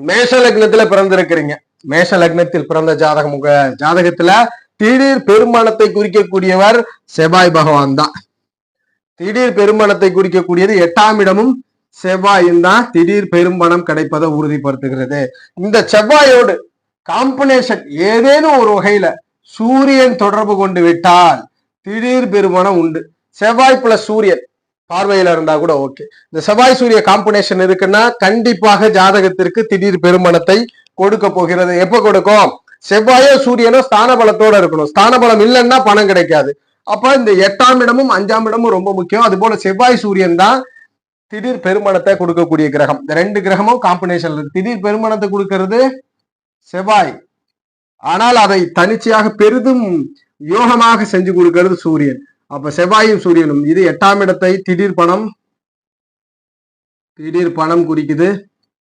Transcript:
மேஷ லக்னத்துல பிறந்திருக்கிறீங்க. மேஷ லக்னத்தில் பிறந்த ஜாதகம், உங்க ஜாதகத்துல திடீர் பெருமானத்தை குறிக்கக்கூடியவர் செவ்வாய் பகவான் தான். திடீர் பெருமணத்தை குறிக்கக்கூடியது 8ஆம் இடமும் செவ்வாயும் தான் திடீர் பெரும்பணம் கிடைப்பதை உறுதிப்படுத்துகிறது. இந்த செவ்வாயோடு காம்பினேஷன் ஏதேனும் ஒரு வகையில சூரியன் தொடர்பு கொண்டு விட்டால் திடீர் பெருமணம் உண்டு. செவ்வாய் பிளஸ் சூரியன் பார்வையில இருந்தா கூட ஓகே. இந்த செவ்வாய் சூரிய காம்பினேஷன் இருக்குன்னா கண்டிப்பாக ஜாதகத்திற்கு திடீர் பெருமணத்தை கொடுக்க போகிறது. எப்ப கொடுக்கும்? செவ்வாயோ சூரியனோ ஸ்தான பலத்தோட இருக்கணும். ஸ்தான பலம் இல்லைன்னா பணம் கிடைக்காது. அப்ப இந்த 8ஆம் இடமும் 5ஆம் இடமும் ரொம்ப முக்கியம். அது போல செவ்வாய் சூரியன் தான் திடீர் பெருமணத்தை கொடுக்கக்கூடிய கிரகம். இந்த 2 கிரகமும் காம்பினேஷன் இருக்கு. திடீர் பெருமணத்தை கொடுக்கிறது செவ்வாய், ஆனால் அதை தனிச்சையாக பெரிதும் யோகமாக செஞ்சு கொடுக்கிறது சூரியன். அப்ப செவ்வாயும் சூரியனும் இது 8ஆம் இடத்தை திடீர் பணம் குறிக்குது.